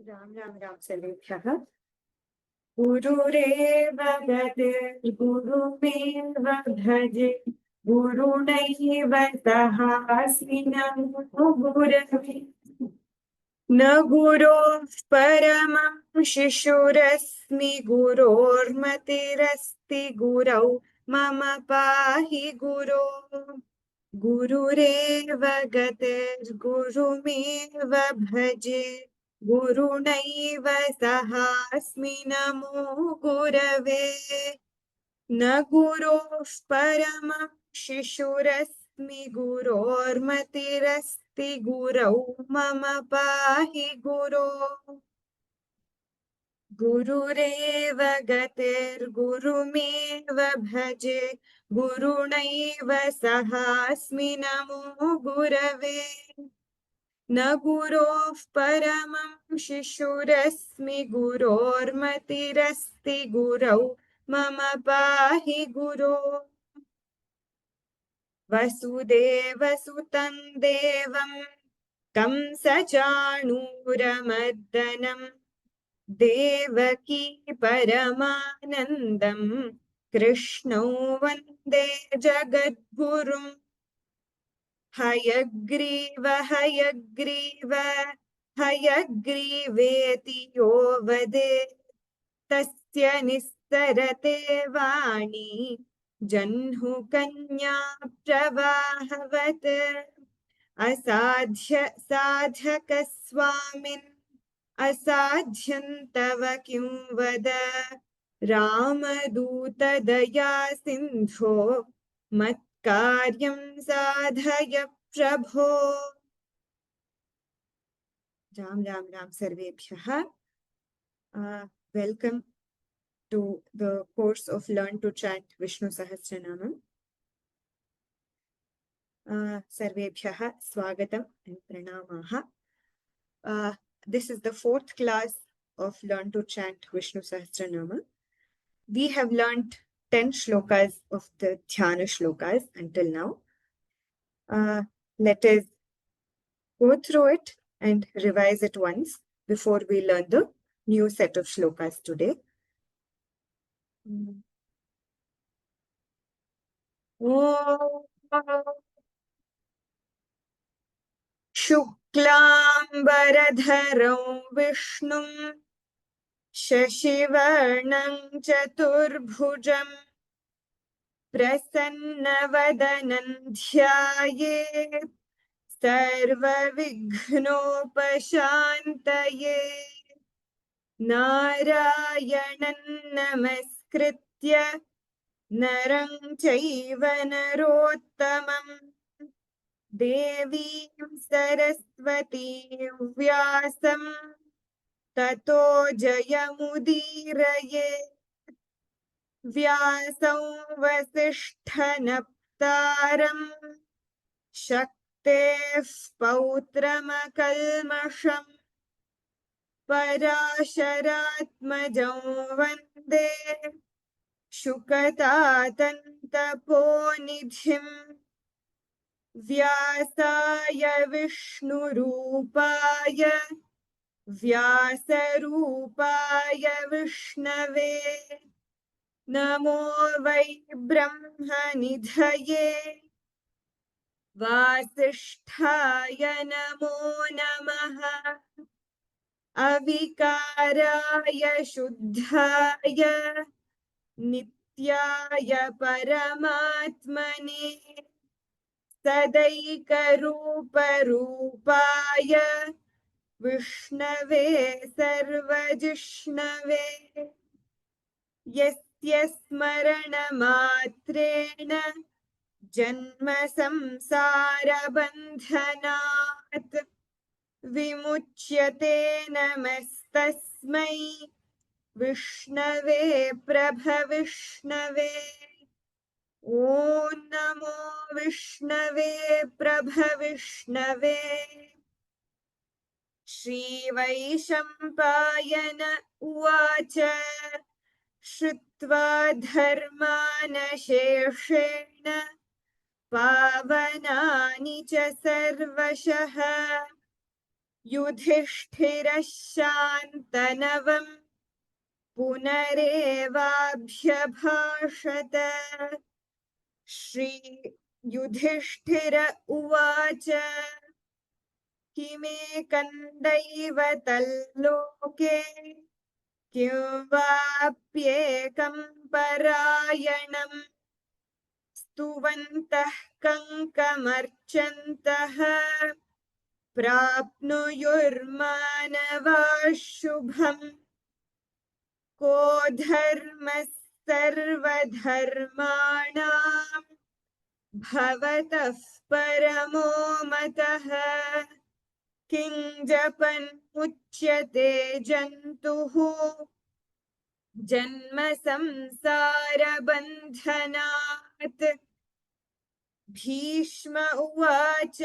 राम राम राम सर्वेभ्यः। गुरुरेव गतिर्गुरुमेव भजे गुरुणैव सहास्मिनं गुरवे न गुरोः परमं शिशुरस्मि गुरोर्मतिरस्ति गुरौ मम पाहि गुरो गुरुरेव गतिर्गुरुमेव भजे गुरुणैव सहास्मि नमो गुरवे न गुरोः परमं शिशुरस्मि गुरोर्मतिरस्ति गुरौ मम पाहि गुरो गुरुरेव गतिर्गुरुमेव भजे गुरुणैव सहास्मि नमो गुरवे न गुरोः परमं शिशुरस्मि गुरोर्मतिरस्ति गुरौ मम पाहि गुरो वसुदेवसुतं देवं कंसचाणूरमर्दनं देवकी परमानन्दं कृष्णौ वन्दे जगद्गुरुम् हयग्रीव हयग्रीव हयग्रीवेति यो वदे तस्य निस्सरते वाणी जह्नुकन्या प्रवाहवत् असाध्य साधक स्वामिन् असाध्यं तव किं वद रामदूतदया सिन्धो मत्कार्यं साधय प्रभो राम राम राम सर्वेभ्यः welcome to the course of Learn to Chant Vishnu Sahasranama. Sarvebhyah Swagatam and Pranamaha. This is the fourth class of Learn to Chant Vishnu Sahasranama. We have learned 10 shlokas of the Dhyana Shlokas until now. Let us go through it and revise it once before we learn the new set of shlokas today. शुक्लाम्बरधरं विष्णुं शशिवर्णं चतुर्भुजं प्रसन्नवदनं ध्यायेत् सर्वविघ्नोपशान्तये नारायणं नमस्कृत्य नरं चैव नरोत्तमम् देवीं सरस्वतीं व्यासं ततो जयमुदीरये व्यासौ वसिष्ठनप्तारं शक्तेः पौत्रमकल्मषम् पराशरात्मजं वन्दे शुकतातन्तपोनिधिम् व्यासाय विष्णुरूपाय व्यासरूपाय विष्णवे नमो वै ब्रह्मनिधये वासिष्ठाय नमो नमः अविकाराय शुद्धाय नित्याय परमात्मने सदैकरूपरूपाय विष्णवे सर्वजिष्णवे यस्य स्मरणमात्रेण जन्म संसारबन्धनात् विमुच्यते नमस्तस्मै विष्णवे प्रभविष्णवे ॐ नमो विष्णवे प्रभविष्णवे श्रीवैशम्पायन उवाच श्रुत्वा धर्मानशेषेण पावनानि च सर्वशः युधिष्ठिरः शान्तनवम् पुनरेवाभ्यभाषत। श्री युधिष्ठिर उवाच किमेकं दैवतल्लोके किं वाप्येकं परायणम् स्तुवन्तः कङ्कमर्चन्तः प्राप्नुयुर्मानवाः शुभम् को धर्मः सर्वधर्माणां भवतः परमो मतः किं जपन् मुच्यते जन्तुः जन्म संसारबन्धनात्। भीष्म उवाच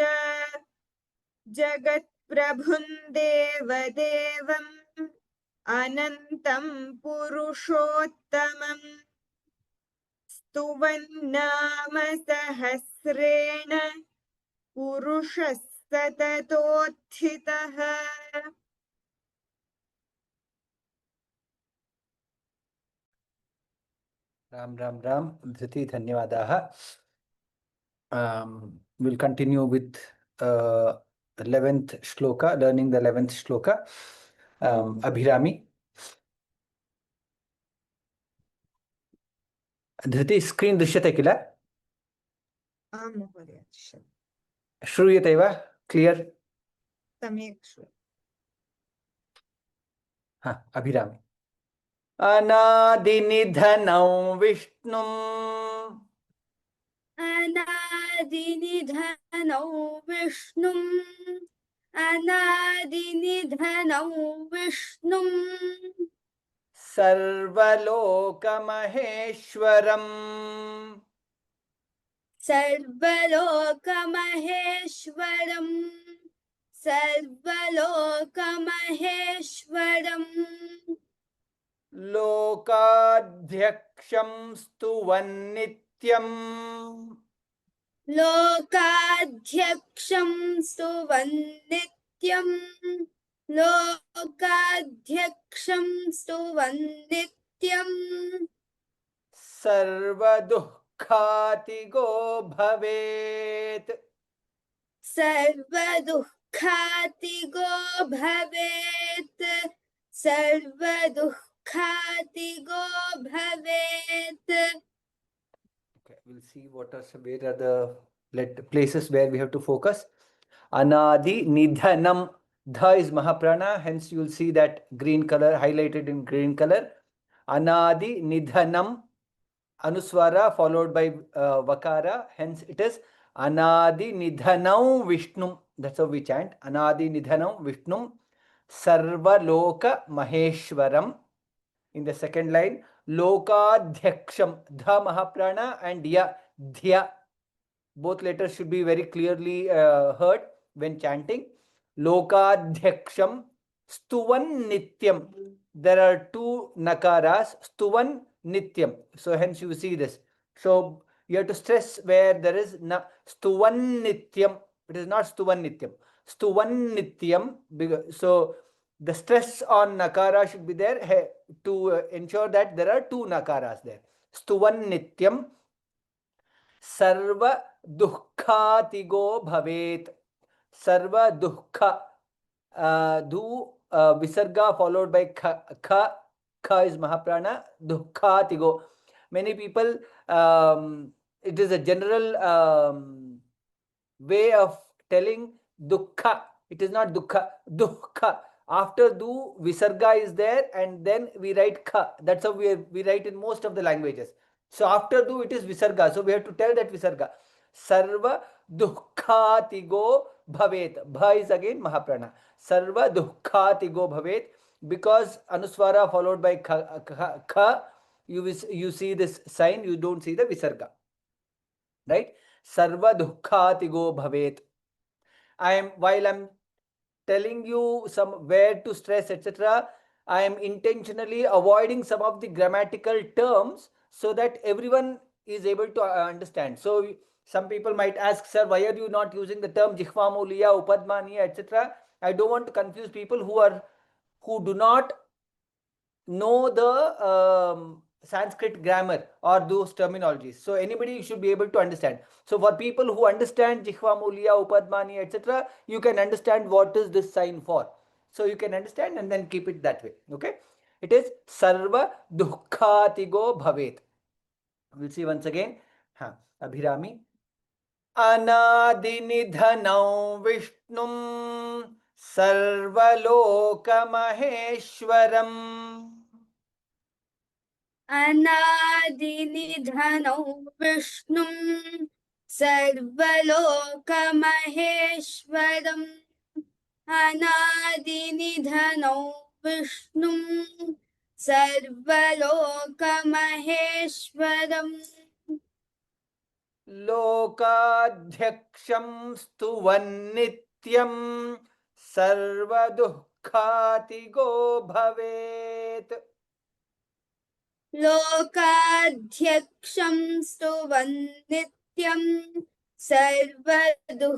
जगत्प्रभुं देवदेवम् अनन्तं पुरुषोत्तमम् स्तुवन्नाम सहस्रेण पुरुषः सततोत्थितः। Ram Ram Ram. Dhriti, dhanyavadaha. We'll continue with 11th shloka, learning the 11th shloka. Abhirami. Dhriti, screen drishyate kila? आं महोदय Shruyate va? Clear? सम्यक् श्रूयते। Abhirami. Anadinidhanam Vishnum अनादिनिधनौ विष्णुम् अनादिनिधनौ विष्णुम् सर्वलोकमहेश्वरम् सर्वलोकमहेश्वरम् सर्वलोकमहेश्वरम् लोकाध्यक्षं स्तुवन्नित्यम् लोकाध्यक्षं स्तुवन्नित्यम् लोकाध्यक्षं स्तुवन्नित्यम् सर्वदुःखातिगो भवेत् सर्वदुःखातिगो भवेत् सर्वदुःखातिगो भवेत्. Okay, we'll see where are the places where we have to focus. Anadi Nidhanam. Dha is Mahaprana, hence you will see that green color highlighted in green color. Anadi Nidhanam. Anuswara followed by Vakara, hence it is Anadi Nidhanam Vishnum. That's how we chant. Anadi Nidhanam Vishnum Sarvaloka Maheshwaram. In the second line, Lokadhyaksham, Dha Mahaprana and Ya Dhya. Both letters should be very clearly heard when chanting. Lokadhyaksham Stuvan Nityam. There are two nakaras, Stuvan Nityam. So hence you see this. So you have to stress where there is Stuvan Nityam. It is not Stuvan Nityam. Stuvan Nityam. So the stress on nakara should be there to ensure that there are two nakaras there. Stuvan Nityam. Sarva Dukkatigo Bhavet. Sarva Dukha. Visarga followed by Kha. Kha is Mahaprana. Dukkatigo. Many people, it is a general way of telling Dukkha. It is not Dukkha. Dukkha. After Du, Visarga is there and then we write Kha. That's how we write in most of the languages. So after Du, it is Visarga. So we have to tell that Visarga. Sarva Dukkatigo Bhavet. Bha is again Mahaprana. Sarva Dukkatigo Bhavet. Because Anuswara followed by Kha, you see this sign, you don't see the Visarga. Right? Sarva Dukkatigo Bhavet. While I'm telling you some where to stress, etc., I am intentionally avoiding some of the grammatical terms so that everyone is able to understand. So some people might ask, sir, why are you not using the term Jihvamuliya, Upadmaniya, etc.? I don't want to confuse people who do not know the Sanskrit grammar or those terminologies. So anybody should be able to understand. So for people who understand Jihva Mulya, Upadmani, etc., you can understand what is this sign for. So you can understand and then keep it that way. Okay. It is Sarva Dukkhatigo Bhavet. We'll see once again. Abhirami. Anadinidhanau Vishnum Sarvalokamaheeshwaram. अनादिनिधनौ विष्णुं सर्वलोकमहेश्वरम् अनादिनिधनौ विष्णुं सर्वलोकमहेश्वरम् लोकाध्यक्षं स्तुवन्नित्यं सर्वदुःखातिगो भवेत्. लोकाध्यक्षं स्तुवन्नित्यं सर्वदुःखातिगो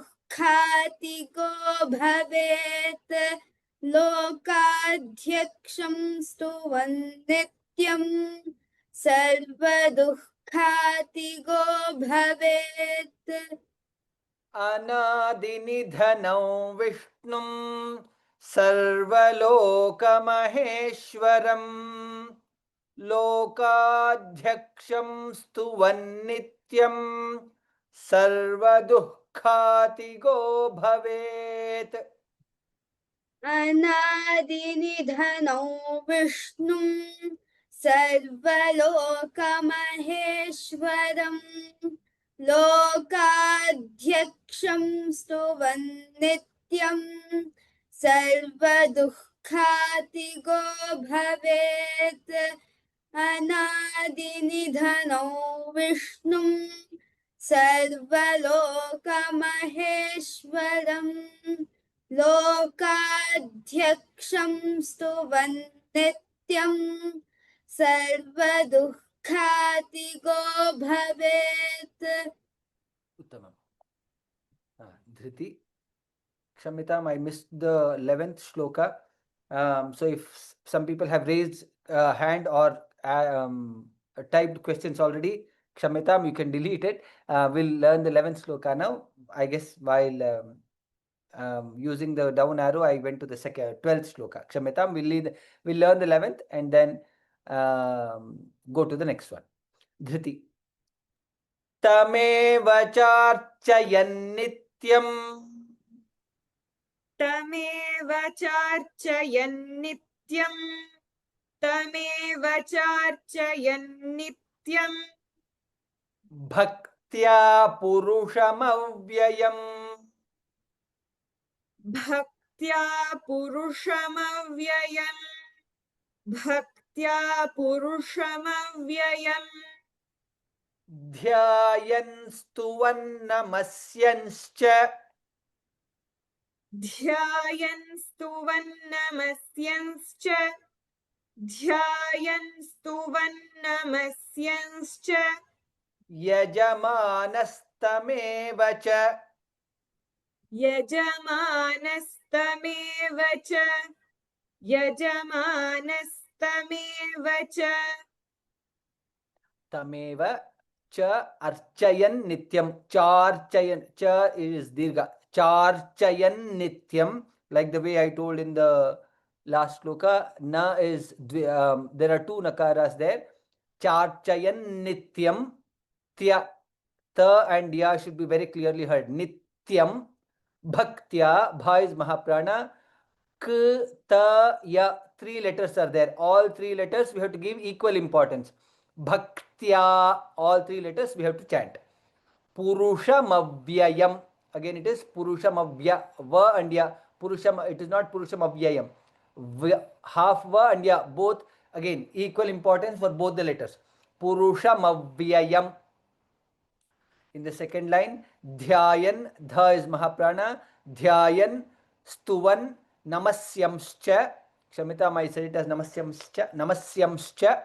भवेत् लोकाध्यक्षं स्तुवन्नित्यं सर्वदुःखातिगो भवेत् अनादिनिधनौ विष्णुं सर्वलोकमहेश्वरम् लोकाध्यक्षं स्तुवन्नित्यं सर्वदुःखातिगो भवेत्. अनादिनिधनौ विष्णुं सर्वलोकमहेश्वरम् लोकाध्यक्षं स्तुवन्नित्यं सर्वदुःखातिगो भवेत् अनादिनिधनौ विष्णुं सर्वलोकमहेश्वरम् लोकाध्यक्षं स्तुवन्नित्यं सर्वदुःखातिगो भवेत्. Uttamam. Dhriti. Kshamyatam, I missed the 11th shloka. So if some people have raised hand or typed questions already, Kshamyatam, you can delete it. We'll learn the 11th shloka now. I guess while using the down arrow, I went to the 12th shloka. Kshamyatam, we'll learn the 11th and then go to the next one. Dhriti. तमेव चार्चयन्नित्यम् तमेव चार्चयन्नित्यम् तमेव चार्चयन्नित्यम् भक्त्या पुरुषमव्ययम् भक्त्या पुरुषमव्ययम् भक्त्या पुरुषमव्ययम् ध्यायन् स्तुवन्नमस्यंश्च ध्यायन् स्तुवन्नमस्यंश्च ध्यायन् स्तुवन्नमस्यंश्च यजमानस्तमेव च यजमानस्तमेव च यजमानस्तमेव च तमेव च अर्चयन् नित्यं चार्चयन् च is dirgha charchayan nityam, like the way I told in the last shloka. Na is there are two nakaras there. Charchayan nityam, tya, ta and ya should be very clearly heard. Nityam bhaktya, bha is mahaprana, k, ta, ya, three letters are there. All three letters we have to give equal importance. Bhaktya, all three letters we have to chant. Purushamavvyayam, again it is Purushamavya, va and ya. Purusham, it is not Purushamavvyayam. Half va and ya, both again equal importance for both the letters. Purushamavvyayam. In the second line, Dhyayan, dha is Mahaprana, Dhyayan, Stuvan, Namasyamscha. Kshamita, I said it as Namasyamscha, Namasyamscha.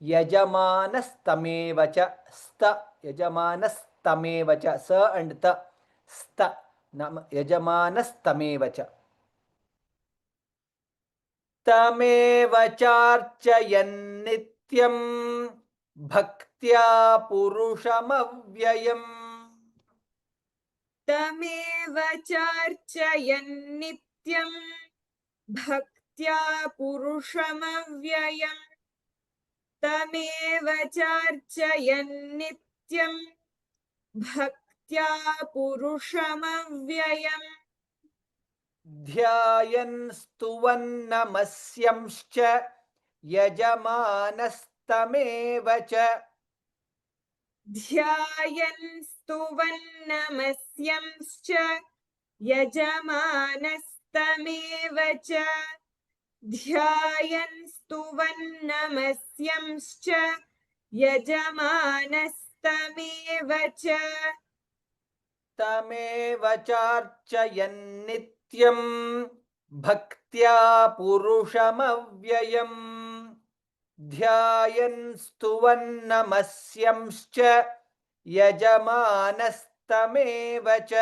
Yajamanastamevacha, sta, Yajamanastamevacha, sa and ta, sta, Yajamanastamevacha. तमेव चार्चयन् नित्यं भक्त्या पुरुषमव्ययम् तमेव चार्चयन् नित्यं भक्त्या पुरुषमव्ययम् तमेव चार्चयन् नित्यं भक्त्या पुरुषमव्ययम् ध्यायन् स्तुवन्नमस्यंश्च यजमानस्तमेव च ध्यायन् स्तुवन्नमस्यंश्च यजमानस्तमेव च ध्यायन् स्तुवन्नमस्यंश्च यजमानस्तमेव च तमेव चार्चयन् नित्यं भक्त्या पुरुषमव्ययम् ध्यायन् स्तुवन्नमस्यंश्च यजमानस्तमेव च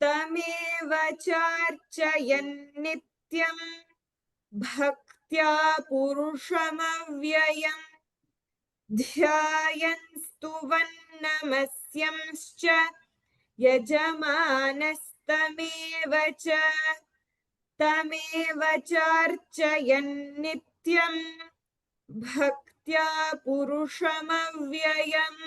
तमेव चार्चयन् नित्यं भक्त्या पुरुषमव्ययम् ध्यायन् स्तुवन्नमस्यंश्च यजमानस्तमेव च तमेव चार्चयन् नित्यं भक्त्या पुरुषमव्ययम्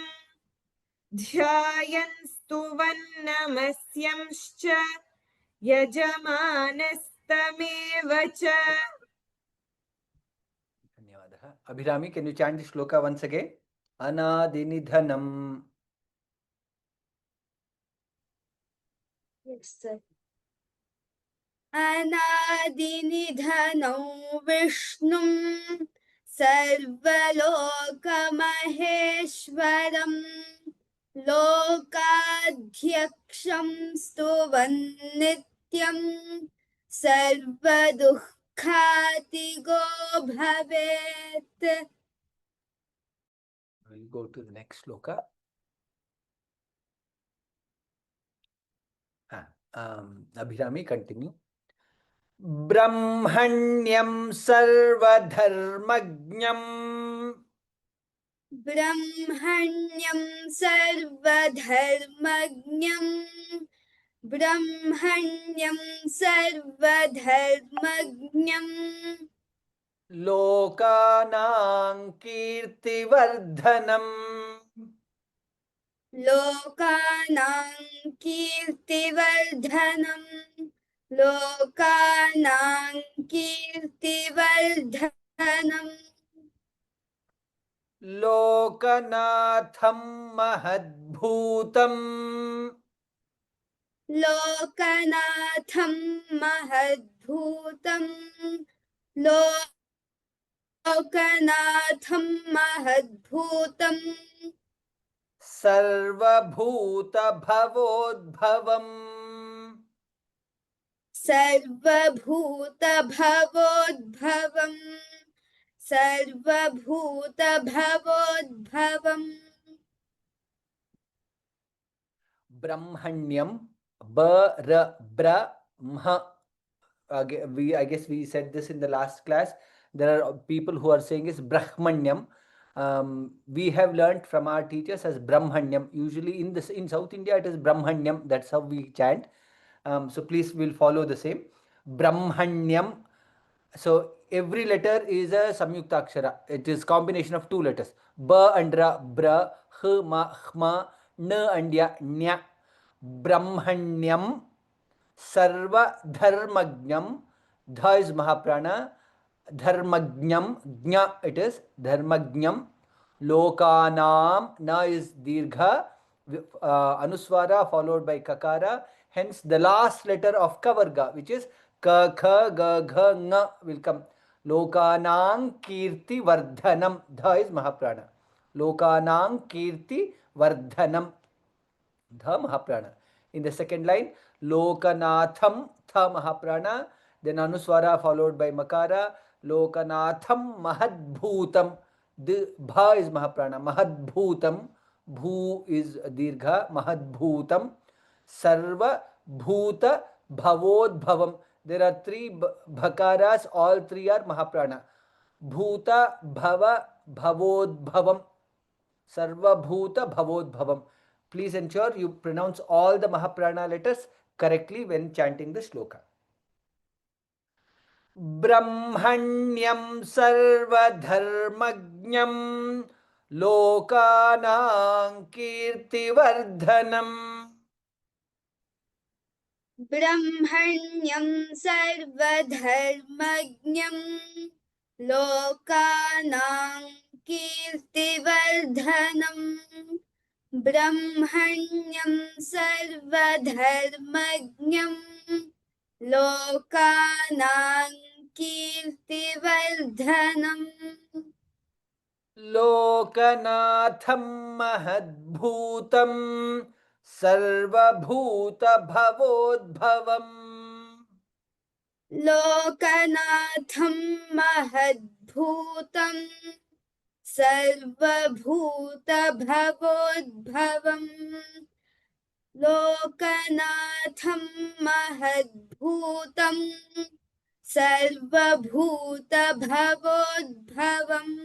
ध्यायन् स्तुवन्नमस्यंश्च यजमानस्तमेव च धन्यवादः Abhirami can you chant the shloka once again anadinidhanam Yes, sir. अनादिनिधनौ विष्णुं सर्वलोकमहेश्वरम् लोकाध्यक्षं स्तुवन्नित्यं सर्वदुःखातिगो भवेत्. we'll go to the next shloka abhirami continue ब्रह्मण्यं सर्वधर्मज्ञं ब्रह्मण्यं सर्वधर्मज्ञं ब्रह्मण्यं सर्वधर्मज्ञं लोकानां कीर्तिवर्धनम् लोकानां कीर्तिवर्धनम् लोकानां कीर्तिवर्धनम् लोकनाथं महद्भूतम् लोकनाथं महद्भूतम् लोकनाथं महद्भूतम् सर्वभूतभवोद्भवम् सर्वभूतभवोद्भवम् सर्वभूतभवोद्भवम् ब्रह्मण्यम brahma I guess we said this in the last class. There are people who are saying is brahmanyam. We have learned from our teachers as brahmanyam. Usually in South India it is brahmanyam. That's how we chant. So please we'll follow the same brahmanyam. So every letter is a samyukta akshara. It is combination of two letters. Ba and ra, bra, h, ma, hma, n and ya, nya. Brahmanyam sarva dharmajnam. Dha is mahaprana. Dharmajnam, jna it is dharmajnam. Lokanam, na is dirgha. Anuswara followed by kakara. Hence the last letter of kavarga, which is ka, kha, ga, gha, nga will come. Lokanang kirti vardhanam. Dha is mahaprana. Lokanang kirti vardhanam. Dha mahaprana. In the second line, Lokanatham, tha mahaprana. Then Anuswara followed by makara. Lokanatham mahadbhutam. The bha is mahaprana. Mahadbhutam. Bhu is dirgha. Mahadbhutam. Sarva bhuta bhavodbhavam. There are three bhakaras, all three are Mahaprana. Bhuta, Bhava, Bhavodbhavam. Sarva Bhuta Bhavodbhavam. Please ensure you pronounce all the Mahaprana letters correctly when chanting the shloka. Brahmanyam sarvadharmajnam lokanam kirtivardhanam. ब्रह्मण्यं सर्वधर्मज्ञं लोकानां कीर्तिवर्धनम् ब्रह्मण्यं सर्वधर्मज्ञं लोकानां कीर्तिवर्धनम् लोकनाथं महद्भूतं सर्वभूतभवोद्भवम्. लोकनाथं महद्भूतं सर्वभूतभवोद्भवम् लोकनाथं महद्भूतं सर्वभूतभवोद्भवम्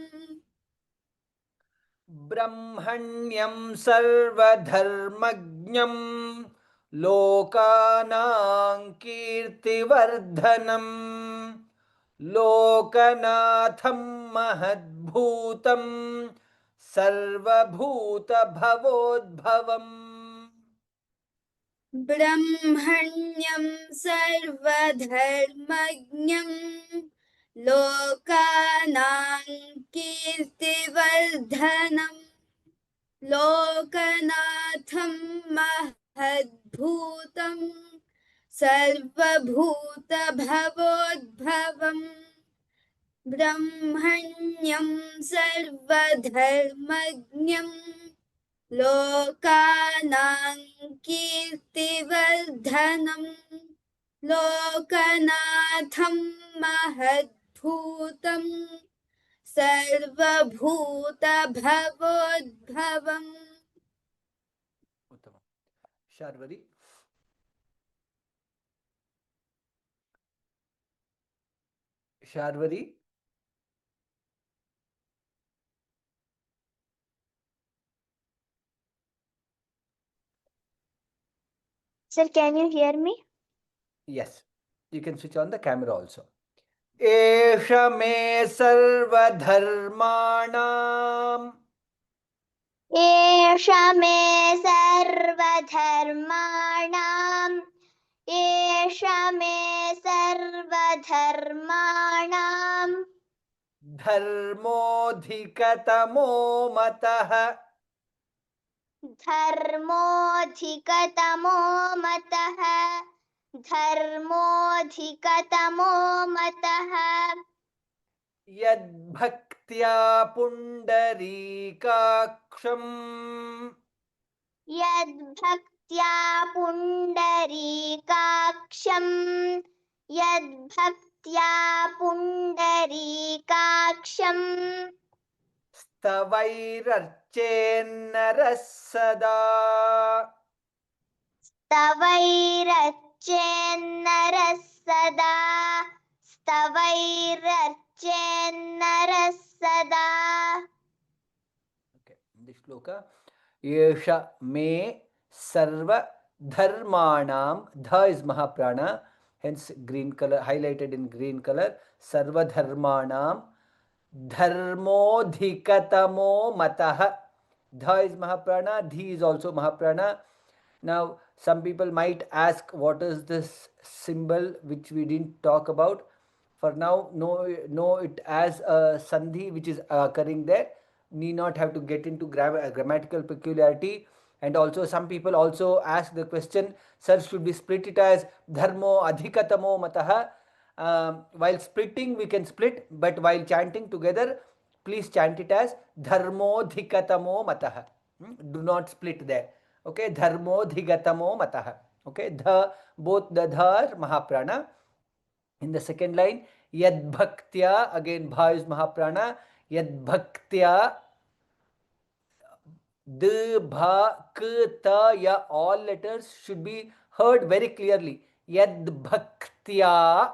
ब्रह्मण्यं सर्वधर्मज्ञं लोकानां कीर्तिवर्धनम् लोकनाथं महद्भूतं सर्वभूतभवोद्भवम्. ब्रह्मण्यं सर्वधर्मज्ञं लोकानां कीर्तिवर्धनम् लोकनाथं महद्भूतं सर्वभूतभवोद्भवम् ब्रह्मण्यं सर्वधर्मज्ञं लोकानां कीर्तिवर्धनम् लोकनाथं महद्भूतं सर्वभूतभवोद्भवम्. उत्तमम्. Sharvari. Sharvari. Sir, can you hear me? Yes, you can switch on the camera also. Esha me sarvadharmanam. Esha me sarvadharmanam. Esha me sarvadharmanam. Dharmodhikatamo matah. धर्मोऽधिकतमो मतः धर्मोऽधिकतमो मतः यद्भक्त्या पुण्डरीकाक्षम् यद्भक्त्या पुण्डरीकाक्षम् यद्भक्त्या पुण्डरीकाक्षम् स्तवैरर्चेन्नरः सदा स्तवैरर्चेन्नरः सदा स्तवैरर्चेन्नरः सदा. Okay, this shloka. Yesha me sarva dharmanam. Dha is Mahaprana, hence green color, highlighted in green color. Sarva dharmanam. Dharmodhikatamo matah. Dha is Mahaprana, Dhi is also Mahaprana. Now, some people might ask, what is this symbol which we didn't talk about? For now, know it as a sandhi which is occurring there. Need not have to get into grammatical peculiarity. And also, some people also ask the question, sir, should we split it as dharmo adhikatamo matah? While splitting, we can split, but while chanting together, please chant it as dharmodhikatamo matah. Do not split there. Okay, dharmodhigatamo matah. Okay, both the dha are Mahaprana. In the second line, yad bhaktya, again bha is Mahaprana. Yad bhaktya, d, bha, k, ta, ya, all letters should be heard very clearly. Yad bhaktya. bhaktya.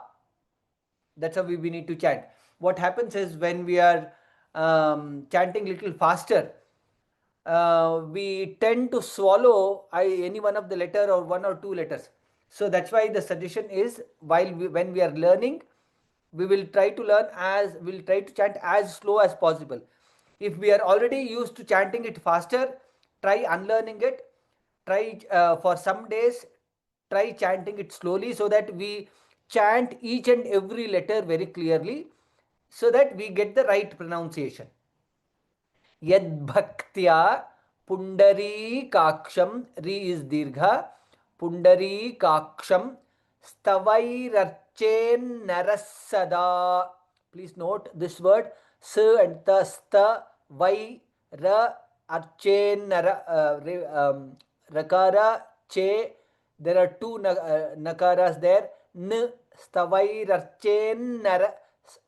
That's how we need to chant. What happens is when we are chanting little faster, we tend to swallow any one of the letter or one or two letters. So that's why the suggestion is when we are learning, we'll try to chant as slow as possible. If we are already used to chanting it faster, try unlearning it. Try for some days, try chanting it slowly so that we chant each and every letter very clearly so that we get the right pronunciation. यद्भक्त्या पुंडरीकाक्षं री is दीर्घ पुंडरीकाक्षं स्तवैरर्चेन्नरः सदा. Please note this word s and the sta vai ra archennara rakara che. There are two nakaras there. N stavairarchennara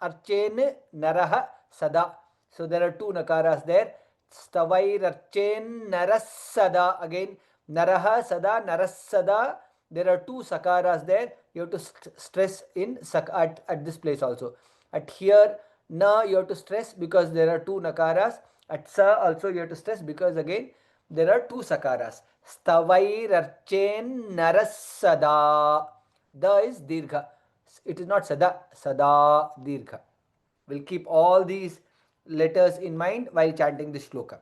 archen narah sada. So there are two nakaras there. Stavairarchen narasada. Again, naraha sada, narasada. There are two sakaras there. You have to stress in at this place also. At here, na you have to stress because there are two nakaras. At sa also you have to stress because again there are two sakaras. Stavairarchen narasada. Da is dirgha. It is not sada. Sada dirgha. We'll keep all these letters in mind while chanting this shloka.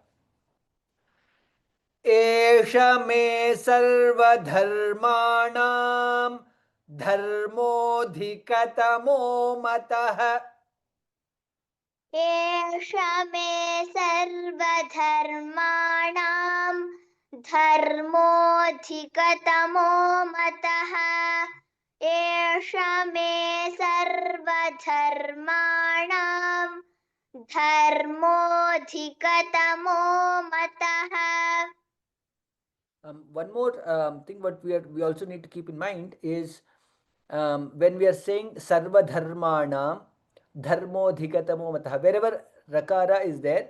Esha me sarvadharmanam dharmodhikatamo matah. Esha me sarvadharmanam dharmodhikatamo matah. Esha me sarvadharmanam dharmodhikatamo matah. One more thing what we also need to keep in mind is when we are saying sarva dharmanam dharmodhikatamo matah, wherever rakara is there,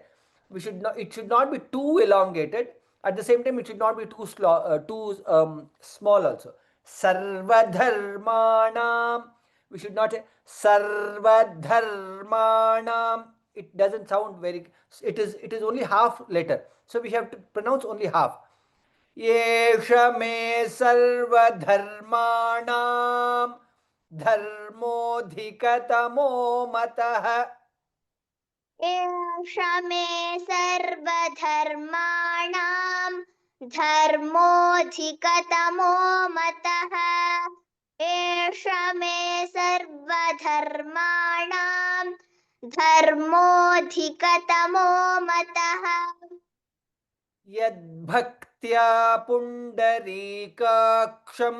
it should not be too elongated. At the same time, it should not be too small also. Sarva dharmanam. We should not say sarva dharmanam. It doesn't sound very. It is only half letter, so we have to pronounce only half. येष मे सर्वधर्माणां धर्मोऽधिकतमो मतः. एष मे सर्वधर्माणां धर्मोऽधिकतमो मतः. एष मे सर्वधर्माणां धर्मोऽधिकतमो मतः. यद्भक्त्या पुण्डरीकाक्षं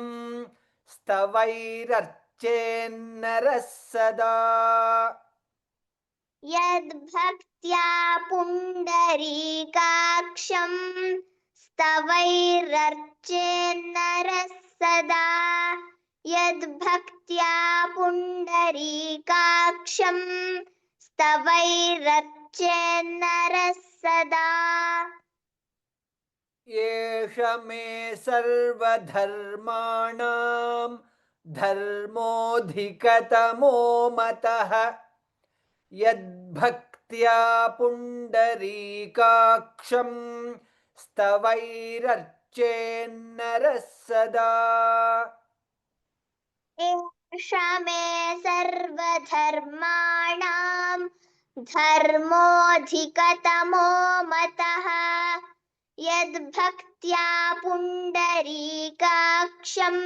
स्तवैरर्चेन्नरः सदा. यद्भक्त्या पुण्डरीकाक्षं स्तवैरर्चेन्नरः सदा. यद्भक्त्या पुण्डरीकाक्षं स्तवैरर्चेन्नरः सदा. येष मे सर्वधर्माणां धर्मोऽधिकतमो मतः. यद्भक्त्या पुण्डरीकाक्षं स्तवैरर्चेन्नरः सदा. एष मे सर्वधर्माणां धर्मोऽधिकतमो मतः. यद्भक्त्या पुण्डरीकाक्षं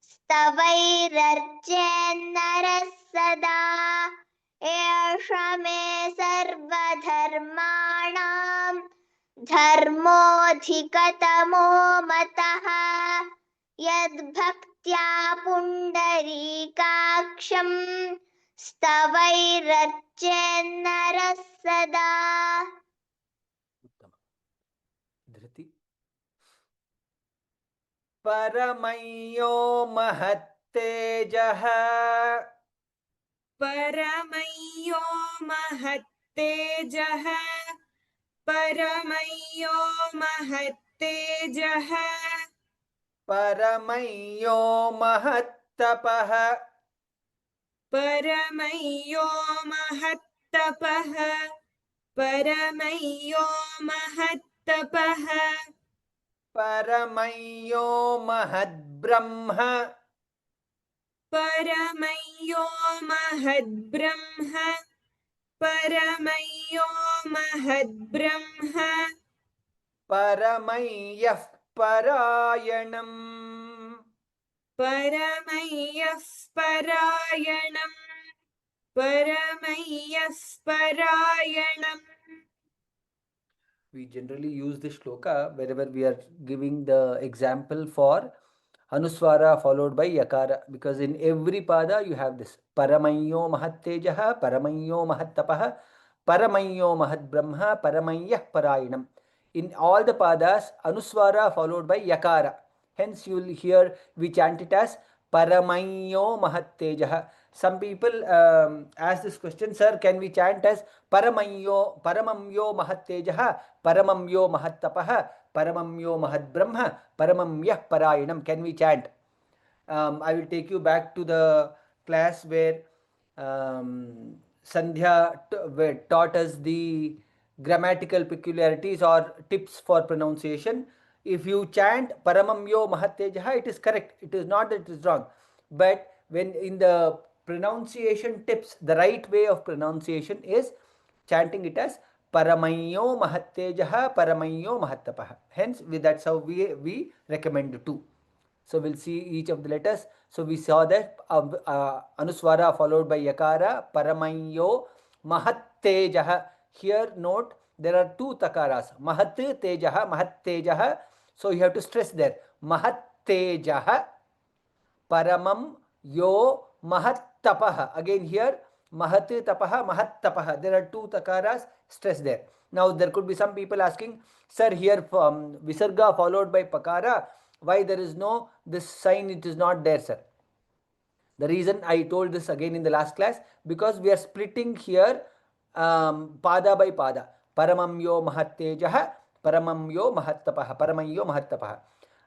स्तवैरर्चेन्नरः सदा. एष मे सर्वधर्माणां धर्मोऽधिकतमो मतः. यद्भक्त्या पुण्डरीकाक्षं स्तवैरर्चेन्नरः सदा. धृति. परमयो महत्तेजः परमयो महत्तेजः परमयो महत्तेजः परमयो महत्तेजः mahattapah. परमय्यो महत्तपः परमय्यो महत्तपः Paramayyo mahadbrahma. परमय्यो महद्ब्रह्म परमय्यो महद्ब्रह्म Paramayyah parayanam. परमय्यः परायणम् परमय्यः परायणम्. We generally use this shloka wherever we are giving the example for Anuswara followed by Yakara, because in every pada you have this Paramayyo Mahattejaha, Paramayyo Mahattapah, Paramayyo Mahadbrahma, Paramayyah Parayinam. In all the padas, Anuswara followed by Yakara. Hence you will hear we chant it as Paramayyo Mahattejaha. Some people ask this question, sir, can we chant as Paramamyo Mahattejaha, Paramamyo Mahattapaha, Paramamyo Mahadbrahma, Paramamyah Parayinam? Can we chant? I will take you back to the class where Sandhya taught us the grammatical peculiarities or tips for pronunciation. If you chant Paramamyo Mahattejaha, it is correct. It is not that it is wrong. But when in the pronunciation tips, the right way of pronunciation is chanting it as Paramayyo Mahattejaha, Paramayyo Mahattapaha. Hence, that's how we recommend too. So we'll see each of the letters. So we saw that Anuswara followed by Yakara, Paramayyo Mahattejaha. Here note, there are two takaras, Mahat Tejaha, Mahattejaha. So you have to stress there, Mahattejaha, Paramam Yo Mahattapaha. Again here, Mahat Tapaha, Mahattapaha. There are two takaras, stress there. Now there could be some people asking, sir, here Visarga followed by Pakara, why there is no this sign, it is not there, sir? The reason I told this again in the last class, because we are splitting here pada by pada. Paramamyo Mahattejaha, Paramamyo Mahattapaha, Paramayyo Mahattapaha.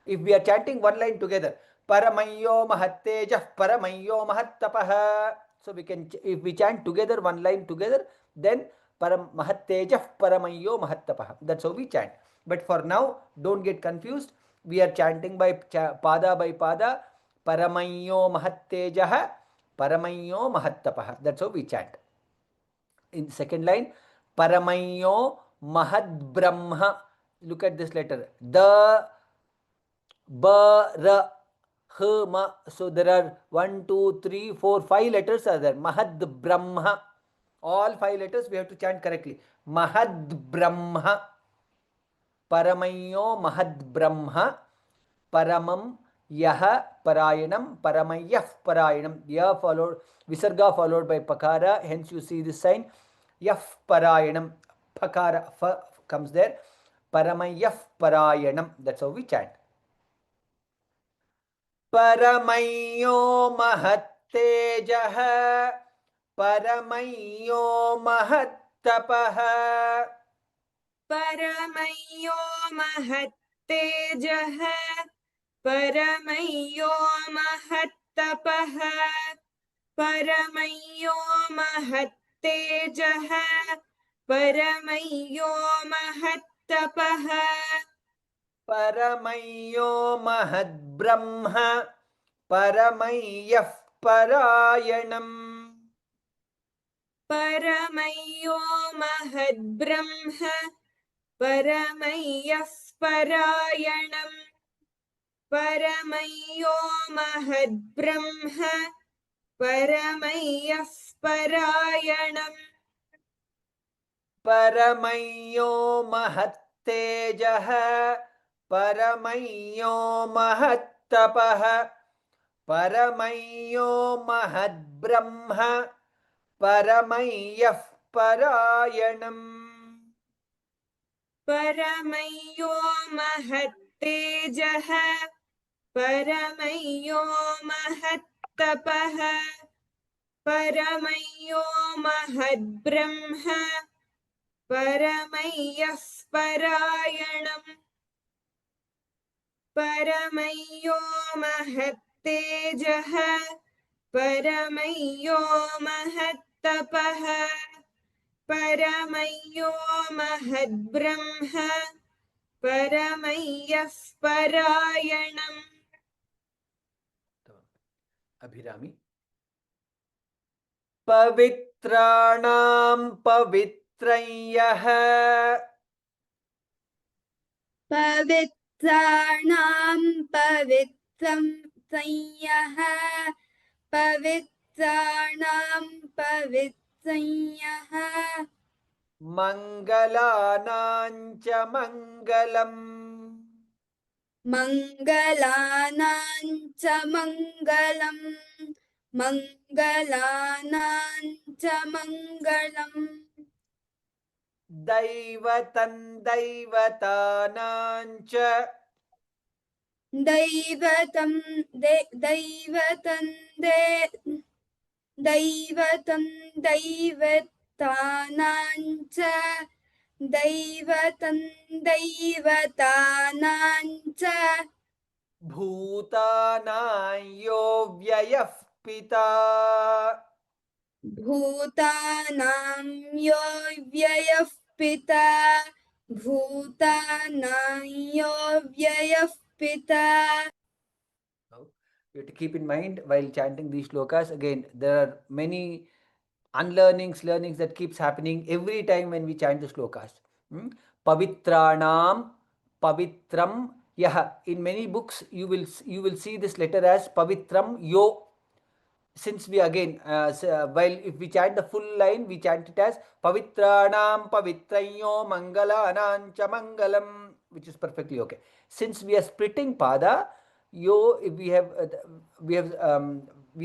If we are chanting one line together, Paramayyo Mahattejah, Paramayyo Mahattapaha. So we can, if we chant together one line together, then Mahattejah, Paramayyo Mahattapaha. That's how we chant. But for now, don't get confused. We are chanting by pada by pada. Paramayyo Mahattejaha, Paramayyo Mahattapaha. That's how we chant. In second line, Paramayyo Mahadbrahma. Look at this letter. The Ba Ra H Ma. So there are 1, 2, 3, 4, 5 letters are there. Mahadbrahma. All 5 letters we have to chant correctly. Mahadbrahma. Paramayyo Mahadbrahma. Paramam Yaha Parayanam, Paramayah Parayanam. Ya followed, Visarga followed by Pakara. Hence you see this sign. Yaf Parayanam. Pakara Fa comes there. Paramayah Parayanam. That's how we chant. Paramayyo Mahattejaha, Paramayyo Mahattapaha. परमय्यो महत्तेजः परमय्यो महत्तपः परमय्यो महत्तेजः परमय्यो महत्तपः Paramayyo Mahadbrahma, Paramayyah Parayanam. परमय्यो महद्ब्रह्म परमय्यः परायणम् परमय्यो महद्ब्रह्म परमय्यः परायणम् Paramayyo Mahattejaha, Paramayyo Mahattapaha, Paramayyo Mahadbrahma, Paramayyah Parayanam. परमय्यो महत्तेजः परमय्यो महत्तपः परमय्यो महद्ब्रह्म परमय्यः परायणम् परमय्यो महत्तेजः महत्तेजः परमय्यो महत्तपः परमय्यो महद्ब्रह्म परमय्यः परायणम्. Abhirami. Pavitranam pavitrayah. पवित्राणां पवित्रं संयः पवित्राणां पवित्रयः Mangalanam cha mangalam. मङ्गलानां च मङ्गलम् मङ्गलानां च मङ्गलम् Daivatan daivatanam cha. दैवतं दैवतं दैवतं दैवतानां च दैवतं दैवतानां च Bhutanam yo vyayah pita. भूतानां यो व्ययः पिता भूतानां यो व्ययः पिता. Now, you have to keep in mind while chanting these shlokas, again, there are many unlearnings, learnings that keeps happening every time when we chant the shlokas. Pavitranam, pavitram, yah. In many books, you will see this letter as pavitram yo. Since we again, while if we chant the full line, we chant it as pavitranam pavitrayo mangalanam cha mangalam, which is perfectly okay. Since we are splitting pada, yo, if we have we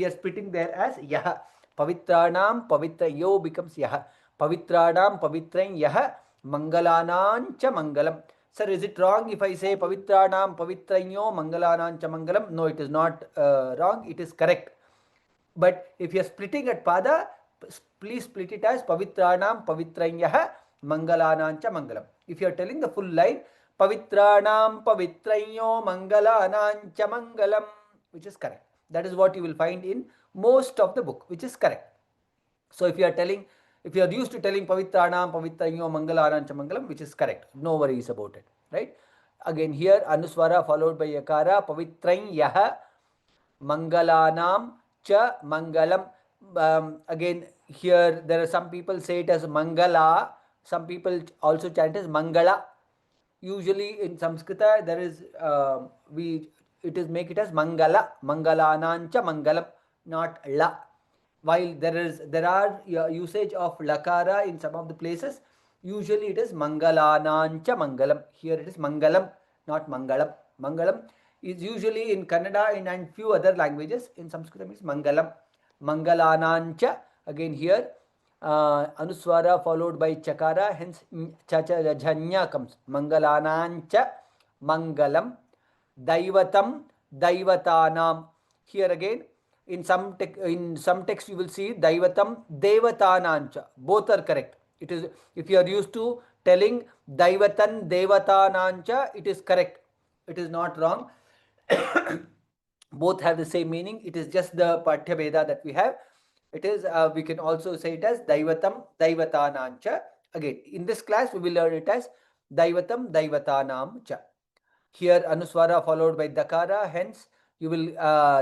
are splitting there as yah. Pavitranam pavitrayo becomes yah. Pavitranam pavitrayn yah mangalanam cha mangalam. Sir, is it wrong if I say pavitranam pavitrayo mangalanam cha mangalam? No, it is not wrong. It is correct. But if you are splitting at pada, please split it as pavitranam pavitranyah mangalanancha mangalam. If you are telling the full line, pavitranam pavitranyo mangalanancha mangalam, which is correct. That is what you will find in most of the book, which is correct. So if you are used to telling pavitranam pavitranyo mangalanancha mangalam, which is correct, no worries about it, right? Again here anuswara followed by yakara, pavitranyah mangalanam cha mangalam. Again here there are some people say it as mangala, some people also chant as mangala. Usually in Sanskrita there is make it as mangala, mangalanam cha mangalam, not la. While there are usage of lakara in some of the places, usually it is mangalanam cha mangalam. Here it is mangalam, not mangalam. Mangalam is usually in Kannada and few other languages. In Sanskrit means mangalam. Mangalanancha. Again here anuswara followed by chakara, hence jhanya comes. Mangalanancha mangalam. Daivatam daivatanam. Here again in some text you will see daivatam devatanancha. Both are correct. It is, if you are used to telling daivatan devatanancha, it is correct. It is not wrong. Both have the same meaning. It is just the Pathya Veda that we have. It is, we can also say it as Daivatam Daivatanancha. Again, in this class, we will learn it as Daivatam Daivatanam cha. Here, Anuswara followed by Dakara. Hence, you will,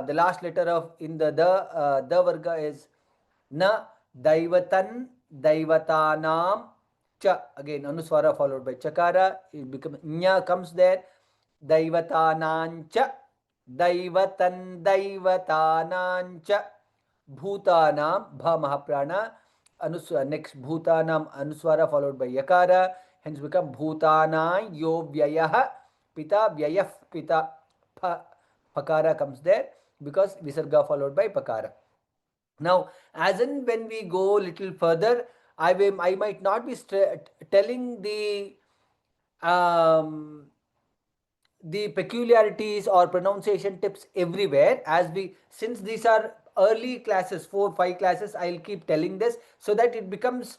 the last letter of in the Varga is Na Daivatan Daivatanam cha. Again, Anuswara followed by Chakara. It becomes Nya comes there. Daivatanancha. Daivatan Daivatanancha. Bhutanam Bha Mahaprana. Next Bhutanam Anuswara followed by Yakara. Hence become Bhutana Yo Vyayah Pita Vyayah Pita. Pakara comes there because Visarga followed by Pakara. Now, as in when we go little further, I might not be telling the peculiarities or pronunciation tips everywhere, as since these are early classes, 4-5 classes, I'll keep telling this so that it becomes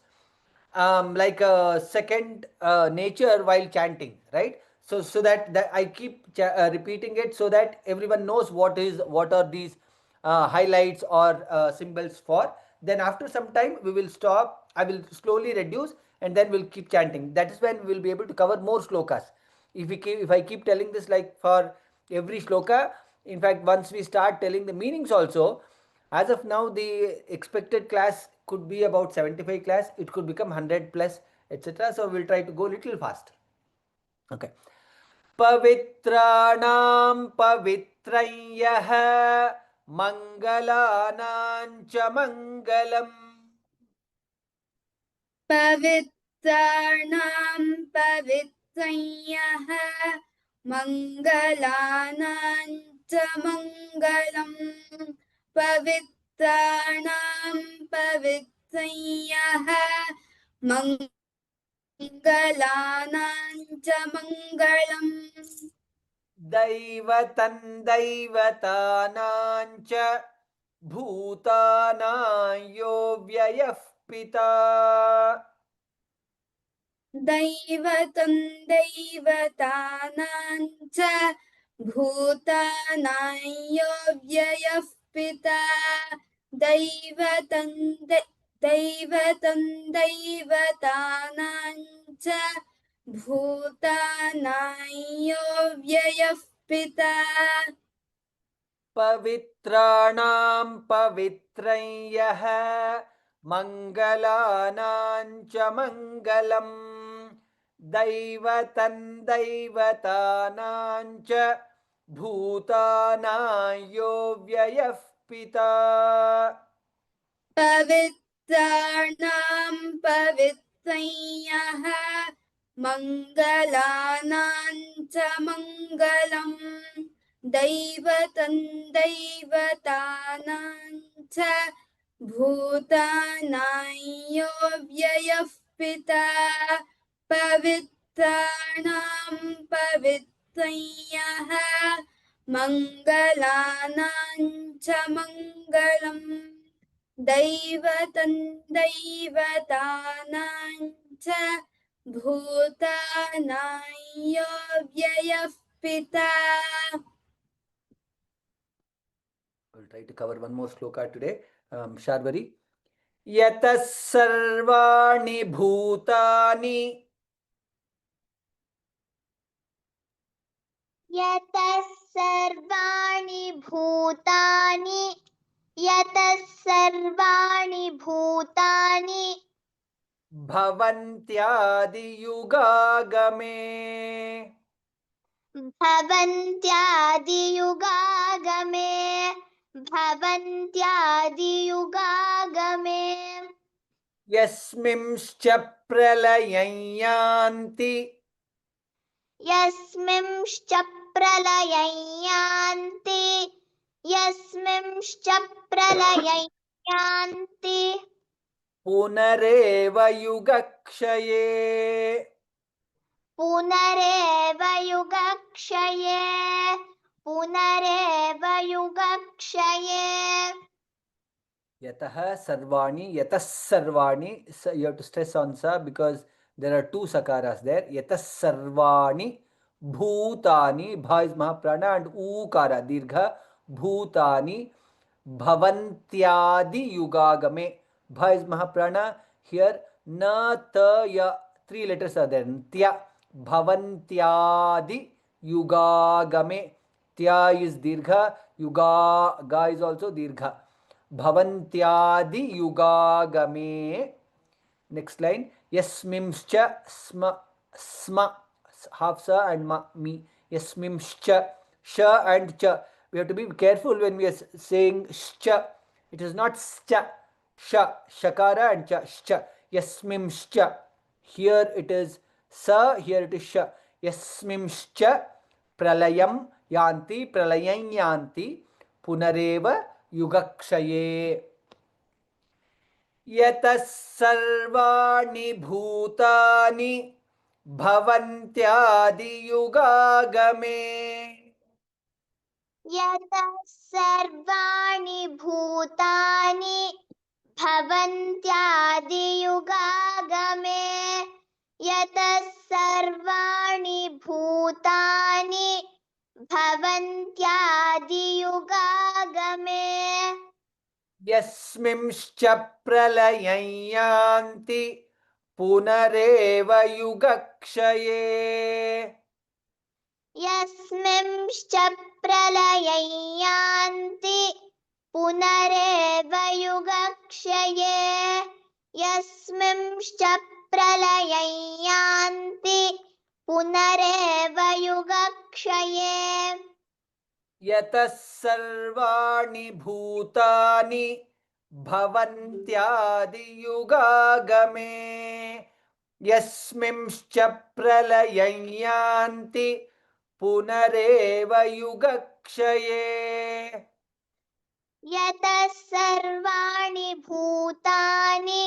like a second nature while chanting, right? so that I keep repeating it so that everyone knows what are these highlights or symbols for. Then after some time we will stop. I will slowly reduce, and then we'll keep chanting. That is when we will be able to cover more shlokas. If I keep telling this like for every shloka, in fact, once we start telling the meanings also, as of now the expected class could be about 75 class. It could become 100 plus, etc. So we'll try to go little fast. Okay. पवित्राणां पवित्रं यः मङ्गलानां च मङ्गलम्. पवित्राणां पवित्रं यः मङ्गलानां च मङ्गलम् पवित्राणां पवित्रं यः मङ्गलानां च मङ्गलम् दैवतं दैवतानां च भूतानां यो व्ययः पिता. दैवतं दैवतानां च भूतानां यो व्ययः पिता दैवतं दैवतानां च भूतानां यो व्ययः पिता पवित्राणां पवित्रं यः मङ्गलानां च मङ्गलम् दैवतं दैवतानां च भूतानां यो व्ययः पिता. पवित्राणां पवित्रं यः मङ्गलानां च मङ्गलम् दैवतं दैवतानां च भूतानां यो व्ययः पिता पवित्राणां पवित्रं यः मङ्गलानां च मङ्गलम् दैवतं दैवतानां च भूतानां यो व्ययः पिता. We'll try to cover one more shloka today. Sharvari. Yatas sarvani bhutani. यतः सर्वाणि भूतानि यतः सर्वाणि भूतानि भवन्त्यादियुगागमे. भवन्त्यादियुगागमे भवन्त्यादियुगागमे यस्मिंश्च प्रलयं यान्ति. यस्मिंश्च प्रलयं यान्ति यस्मिंश्च प्रलयं यान्ति पुनरेव युगक्षये. पुनरेव युगक्षये पुनरेव युगक्षये Yatah sarvani, yatas sarvani. So you have to stress on sa because there are two sakaras there. Yatas sarvani bhutani. Bha is mahaprana and ukara dirgha. Bhutani bhavantyadi yugagame. Bha is mahaprana. Here na ta ya. Three letters are there. Ntya bhavantyadi yugagame. Tya is dirgha. Yuga ga is also dirgha. भवन्त्यादि युगागमे. Next line. Yasmimscha sma sma half sa and ma mi. Yasmimscha sha and cha. We have to be careful when we are saying scha. It is not scha. Sha shakara and cha scha. Yasmimscha. Here it is sa. Here it is sha. Yasmimscha pralayam yanti pralayam yanti punareva युगक्षये. यतः सर्वाणि भूतानि भवन्त्यादियुगागमे. यतः सर्वाणि भूतानि भवन्त्यादियुगागमे यतः सर्वाणि भूतानि भवन्त्यादियुगागमे यस्मिंश्च प्रलयं यान्ति पुनरेव युगक्षये यस्मिंश्च प्रलयं यान्ति पुनरेव युगक्षये यस्मिंश्च प्रलयं यान्ति पुनरेव युगक्षये यतः सर्वाणि भूतानि भवन्त्यादियुगागमे यस्मिंश्च प्रलयं यान्ति पुनरेव युगक्षये यतः सर्वाणि भूतानि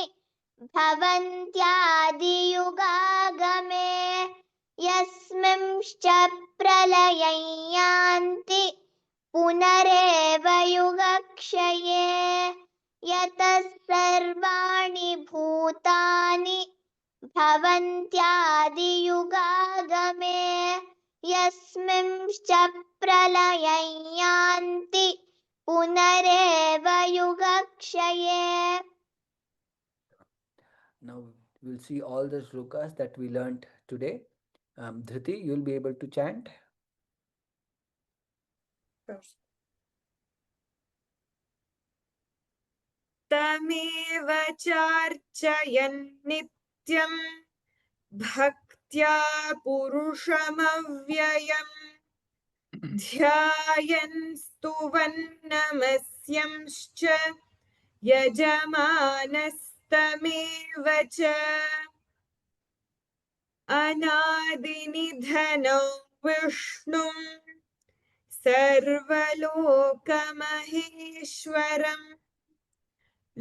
भवन्त्यादियुगागमे यस्मिंश्च प्रलयं यान्ति पुनरेव युगक्षये यतः सर्वाणि भूतानि भवन्त्यादियुगागमे यस्मिंश्च प्रलयं यान्ति पुनरेव युगक्षये. Now we'll see all the shlokas that we learnt today. Dhriti, you'll be able to chant. तमेव चार्चयन् नित्यं भक्त्या पुरुषमव्ययम् ध्यायन् स्तुवन् नमस्यंश्च यजमानस्तमेव च अनादिनिधनो विष्णुं सर्वलोकमहेश्वरम्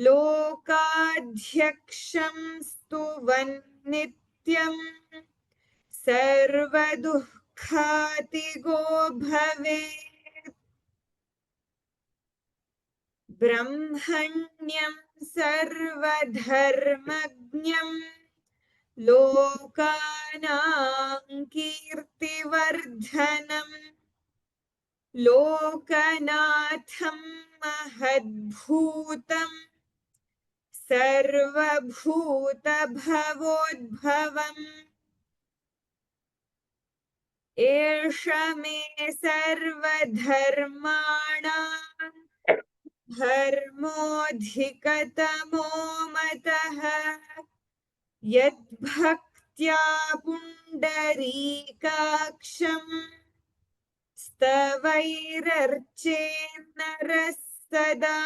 लोकाध्यक्षं स्तुवन् नित्यम् सर्वदुःखातिगो भवेत् ब्रह्मण्यं सर्वधर्मज्ञं लोकानां कीर्तिवर्धनम् लोकनाथं महद्भूतम् सर्वभूतभवोद्भवम् एष मे सर्वधर्माणां धर्मोऽधिकतमो मतः यद्भक्त्या पुण्डरीकाक्षम् स्तवैरर्चेन्नरः सदा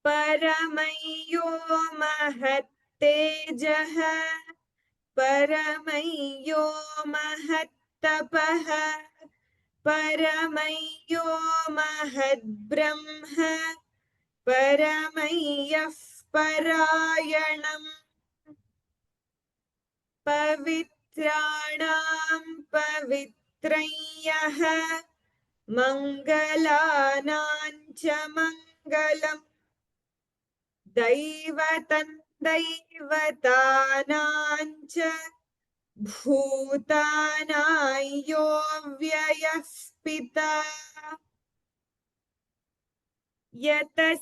परमयो महत्तेजः परमयो महत्तपः परमयो महद्ब्रह्म परमय्यः परायणम् पवित्राणां पवित्रयः मङ्गलानां च मङ्गलम् दैवतानां च भूतानां यो व्ययः पिता यतः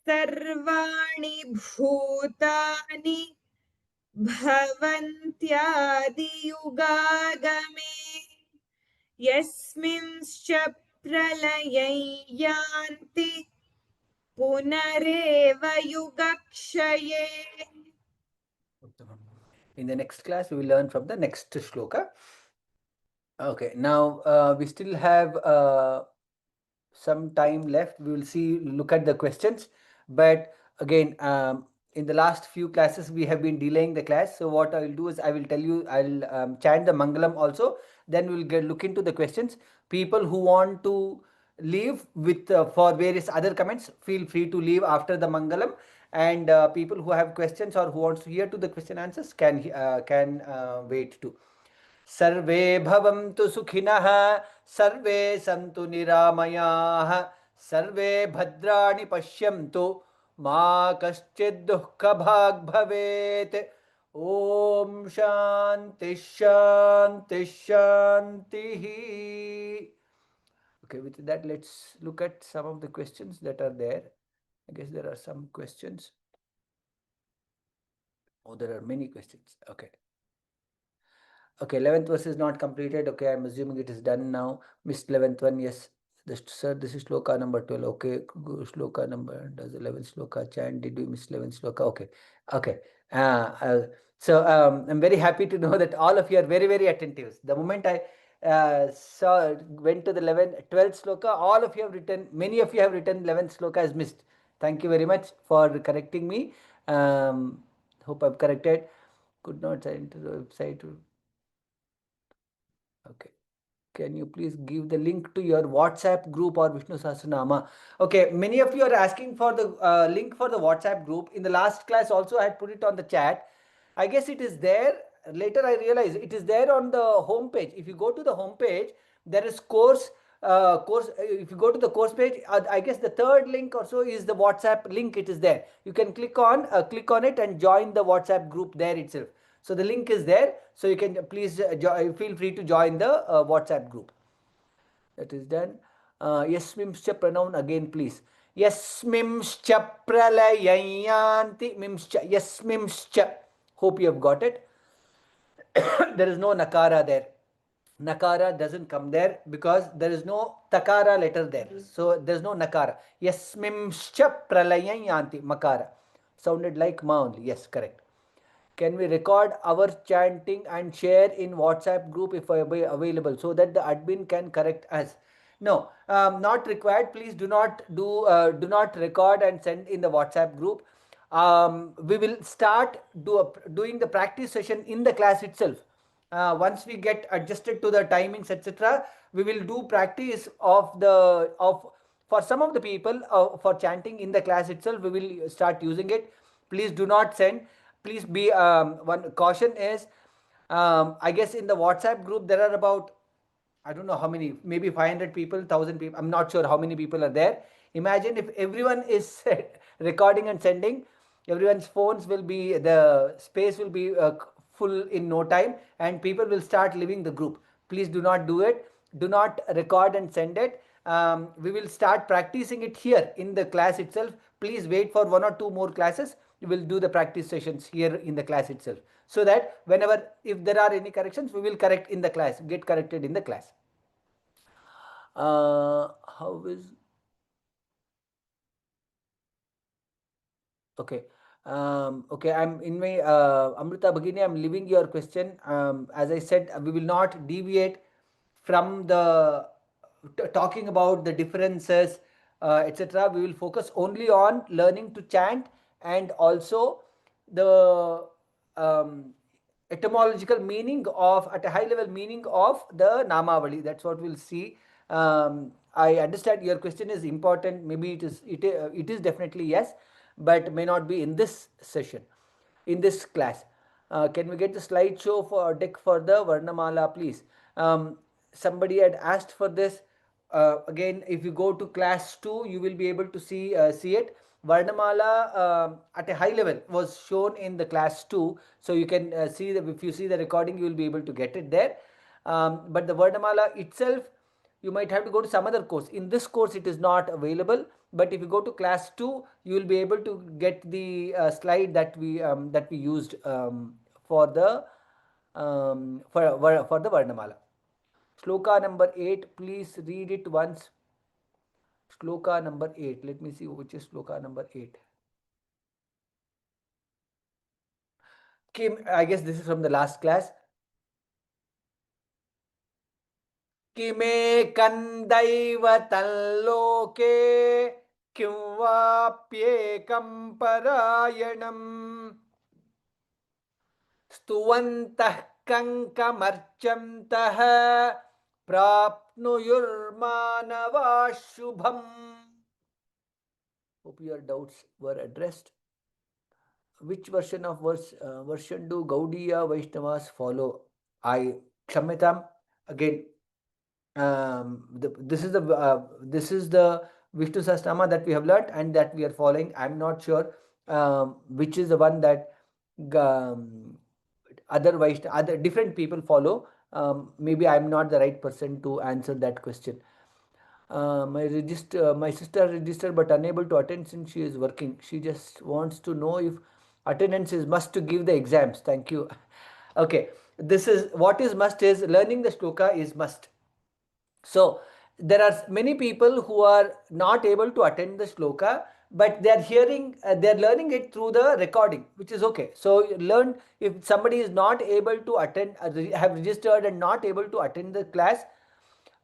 सर्वाणि भूतानि भवन्त्यादियुगागमे यस्मिंश्च प्रलयं यान्ति पुनरेव युगक्षये. In the next class, we will learn from the next shloka. Okay, now we still have some time left. We will look at the questions. But again, in the last few classes, we have been delaying the class. So what I will do is I will tell you, I'll chant the Mangalam also. Then we will look into the questions. People who want to leave with for various other comments, feel free to leave after the Mangalam. And people who have questions or who wants to hear to the question answers can wait too. सर्वे भवन्तु सुखिनः सर्वे सन्तु निरामयाः सर्वे भद्राणि पश्यन्तु मा कश्चित् दुःखभाग् भवेत् Om Shanti Shanti Shanti. Okay, with that, let's look at some of the questions that are there. I guess there are some questions. Oh, there are many questions. Okay. Okay, 11th verse is not completed. Okay, I'm assuming it is done now. Missed 11th one, yes. Sir, this is shloka number 12. Okay, shloka number, does 11th shloka chant? Did we miss 11th shloka? Okay, okay. So I'm very happy to know that all of you are very, very attentive. The moment I went to the 12th shloka, all of you have written, many of you have written 11th shloka is missed. Thank you very much for correcting me. Hope I've corrected. Could not sign to the website. Okay. Can you please give the link to your WhatsApp group or Vishnu Sahasranama? Okay, many of you are asking for the link for the WhatsApp group. In the last class also I had put it on the chat. I guess it is there. Later I realized it is there on the home page. If you go to the home page, there is course. If you go to the course page, I guess the third link or so is the WhatsApp link. It is there. You can click on it and join the WhatsApp group there itself. So the link is there. So you can please feel free to join the WhatsApp group. That is done. Yasmimscha pronoun again, please. Yasmimscha pralayayanti mimscha. Yasmimscha. Hope you have got it. There is no nakara there. Nakara doesn't come there because there is no takara letter there. So there is no nakara. Yasmimscha pralayayanti makara. Sounded like ma only. Yes, correct. Can we record our chanting and share in WhatsApp group if available so that the admin can correct us? No, not required. Please do not record and send in the WhatsApp group. We will start doing the practice session in the class itself. Once we get adjusted to the timings, etc., we will do practice for some of the people for chanting in the class itself. We will start using it. Please do not send. Please be one caution is I guess in the WhatsApp group there are about, I don't know how many, maybe 500 people, 1000 people. I'm not sure how many people are there. Imagine if everyone is recording and sending, everyone's phones will be, the space will be full in no time and people will start leaving the group. Please do not do it. Do not record and send it. We will start practicing it here in the class itself. Please wait for 1 or 2 more classes. We will do the practice sessions here in the class itself, so that whenever, if there are any corrections, we will correct in the class, get corrected in the class. How is, okay. Okay, I'm in my Amrita Bhagini, I'm leaving your question. As I said, we will not deviate from the talking about the differences, etc. We will focus only on learning to chant and also the etymological meaning of, at a high level meaning of the Namavali. That's what we'll see. I understand your question is important. Maybe it is definitely yes, but may not be in this session, in this class. Can we get the slideshow for deck for the Varnamala, please? Somebody had asked for this. Again, if you go to class 2, you will be able to see it. Varnamala at a high level was shown in the class 2, so you can see that if you see the recording, you will be able to get it there. But the Varnamala itself, you might have to go to some other course. In this course, it is not available. But if you go to class 2, you will be able to get the slide that we used for the Varnamala. Shloka number 8, please read it once. Shloka number 8. Let me see which is shloka number 8. Kim, I guess this is from the last class. किमेकन्दैव तल्लोके किं वाप्येकं परायणम् स्तुवन्तः कङ्कमर्चन्तः प्राप्नुयुर्मानवाः शुभम्. Hope your doubts were addressed. Which version of version do Gaudiya Vaishnavas follow? I Kshamyatam. Again, this is the Vishnu Sahasranama that we have learnt and that we are following. I'm not sure which is the one that other different people follow. Maybe I'm not the right person to answer that question. My sister registered but unable to attend since she is working. She just wants to know if attendance is must to give the exams. Thank you. Okay, this is what is must is learning the shloka is must. So there are many people who are not able to attend the shloka, but they are hearing, they are learning it through the recording, which is okay. So learn, if somebody is not able to attend, have registered and not able to attend the class,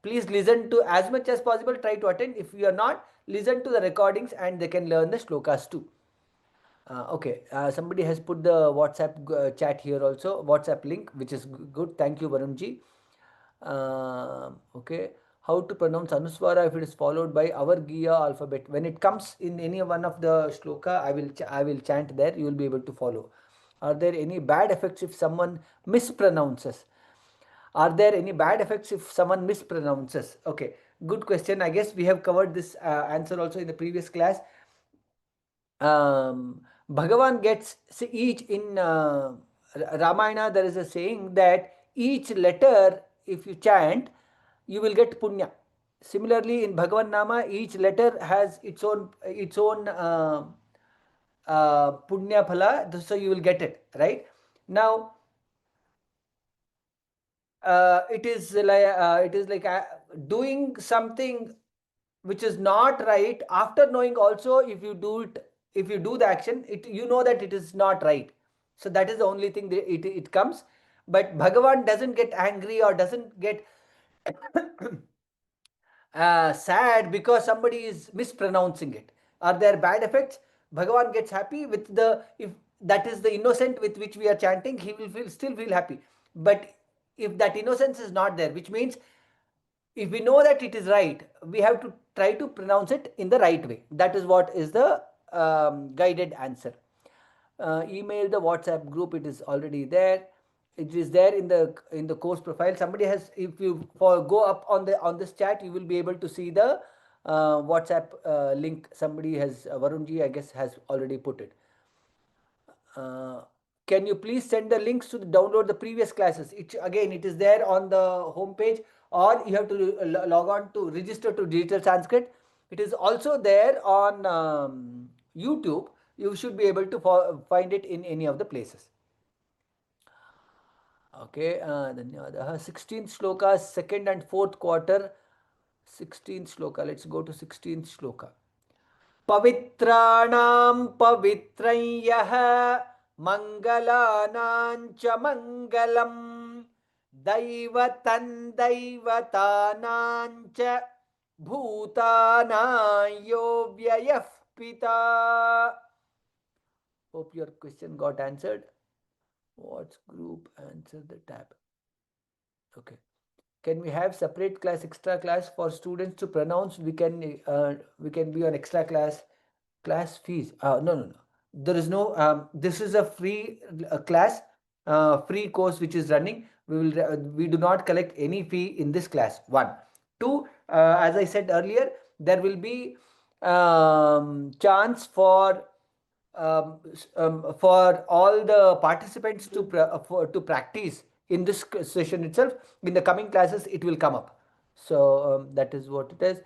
please listen to as much as possible, try to attend. If you are not, listen to the recordings and they can learn the shlokas too. Okay, somebody has put the WhatsApp chat here also, WhatsApp link, which is good. Thank you, Varunji. Okay, how to pronounce Anuswara if it is followed by our Giya alphabet? When it comes in any one of the shloka, I will chant there. You will be able to follow. Are there any bad effects if someone mispronounces? Are there any bad effects if someone mispronounces? Okay, good question. I guess we have covered this answer also in the previous class. Bhagavan gets, see, each in Ramayana there is a saying that each letter if you chant you will get punya. Similarly in Bhagavan Nama each letter has its own punya phala, so you will get it, right? Now it is like doing something which is not right. After knowing also, if you do the action, you know that it is not right. So that is the only thing that it comes. But Bhagavan doesn't get angry or doesn't get sad because somebody is mispronouncing it. Are there bad effects? Bhagavan gets happy with if that is the innocent with which we are chanting, he will still feel happy. But if that innocence is not there, which means if we know that it is right, we have to try to pronounce it in the right way. That is what is the guided answer. Email the WhatsApp group, it is already there. It is there in the course profile. Somebody has, if you go up on this chat, you will be able to see the WhatsApp link. Somebody has, Varunji, I guess, has already put it. Can you please send the links to download the previous classes? It is there on the home page, or you have to log on to register to Digital Sanskrit. It is also there on YouTube. You should be able to find it in any of the places. Okay, 16th shloka, second and fourth quarter. 16th shloka. Let's go to 16th shloka. पवित्राणां पवित्रं यः मङ्गलानां च मङ्गलं दैवतं दैवतानां च भूतानां यो व्ययः पिता. Hope your question got answered. What group answer the tab? Okay. Can we have separate class, extra class for students to pronounce? We can be on extra class fees. No. There is no. This is a free class, free course which is running. We do not collect any fee in this class. 1, 2. As I said earlier, there will be chance for all the participants to practice in this session itself. In the coming classes it will come up. So that is what it is.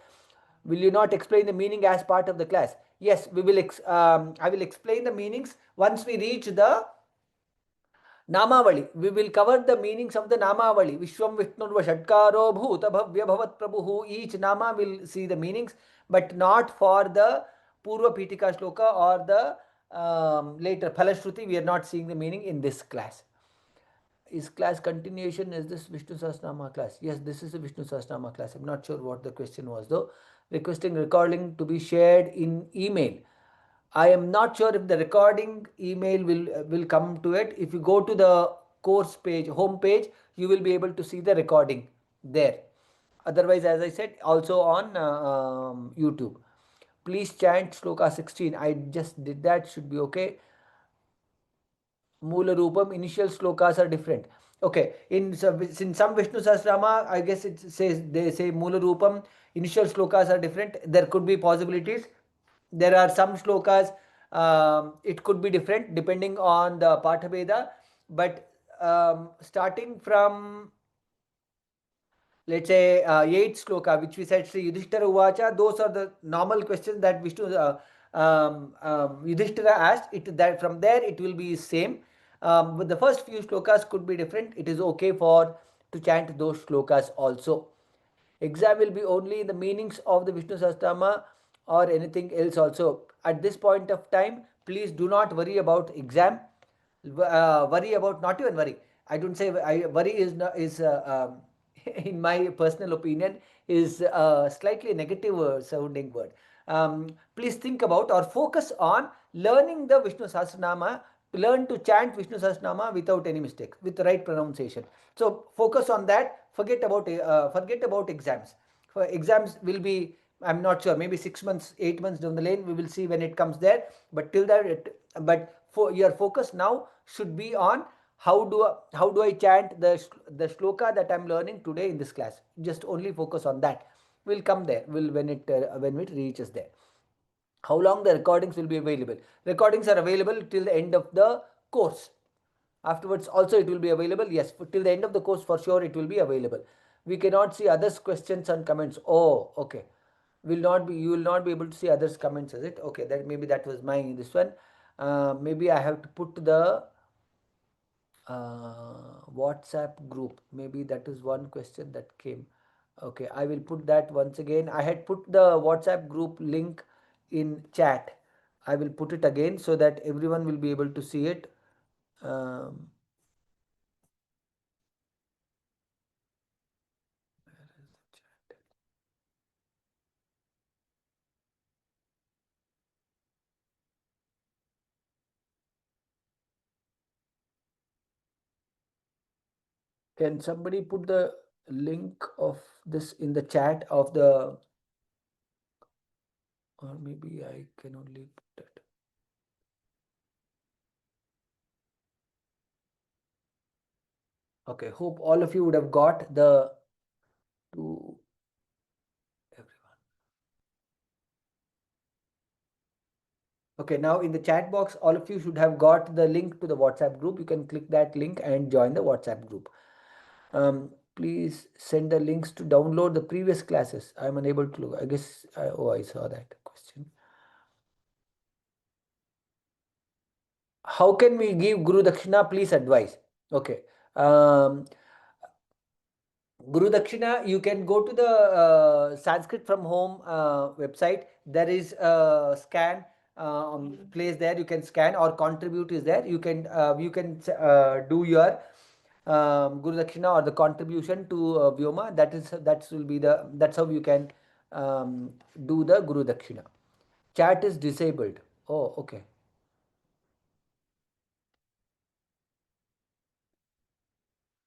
Will you not explain the meaning as part of the class? Yes, we will. I will explain the meanings once we reach the Namavali. We will cover the meanings of the Namavali. Vishwam Vishnurva Shatkaro Bhuta Bhavya Bhavat Prabhu. Each Nama will see the meanings, but not for the Purva Pitika Shloka or the later Phalashruti. We are not seeing the meaning in this class. Is class continuation? Is this Vishnu Sahasranama class? Yes, this is a Vishnu Sahasranama class. I'm not sure what the question was though. Requesting recording to be shared in email. I am not sure if the recording email will come to it. If you go to the course page, home page, you will be able to see the recording there. Otherwise, as I said, also on YouTube. Please chant Shloka 16. I just did that. Should be okay. Mula Rupam, initial shlokas are different. Okay, in some Vishnu Sahasranama, I guess they say Mula Rupam, initial shlokas are different. There could be possibilities. There are some shlokas, it could be different depending on the Pathabheda, but starting from, let's say, 8th shloka, which we said Sri Yudhishthira Uvacha. Those are the normal questions that Vishnu Yudhishthira asked. That from there it will be same. But the first few shlokas could be different. It is okay for to chant those shlokas also. Exam will be only in the meanings of the Vishnu Sahasranama or anything else also. At this point of time, please do not worry about exam. Worry about, not even worry. I don't say worry is in my personal opinion is slightly negative sounding word. Please think about or focus on learning the Vishnu Sahasranama. Learn to chant Vishnu Sahasranama without any mistakes, with the right pronunciation. So focus on that. Forget about exams. For exams will be, I'm not sure, maybe 6 months, 8 months down the lane. We will see when it comes there. But till that, for your focus now should be on how do I chant the shloka that I'm learning today in this class. Just only focus on that. We'll come there. When it reaches there. How long the recordings will be available? Recordings are available till the end of the course. Afterwards also it will be available. Yes, till the end of the course for sure it will be available. We cannot see others' questions and comments. Oh, okay. You will not be able to see others' comments, is it? Okay, that maybe that was my this one. Maybe I have to put the WhatsApp group. Maybe that is one question that came. Okay, I will put that once again. I had put the WhatsApp group link in chat. I will put it again so that everyone will be able to see it. Where is the chat? Can somebody put the link of this in the chat of the, or maybe I can only put it. Okay, hope all of you would have got the to everyone. Okay, now in the chat box, all of you should have got the link to the WhatsApp group. You can click that link and join the WhatsApp group. Please send the links to download the previous classes. I'm unable to look. I guess, I saw that question. How can we give Guru Dakshina? Please advise. Okay. Guru Dakshina, you can go to the Sanskrit From Home website. There is a scan place there. You can scan, or contribute is there. You can do your Guru Dakshina or the contribution to Vyoma. That's how you can do the Guru Dakshina. Chat is disabled. Oh, okay.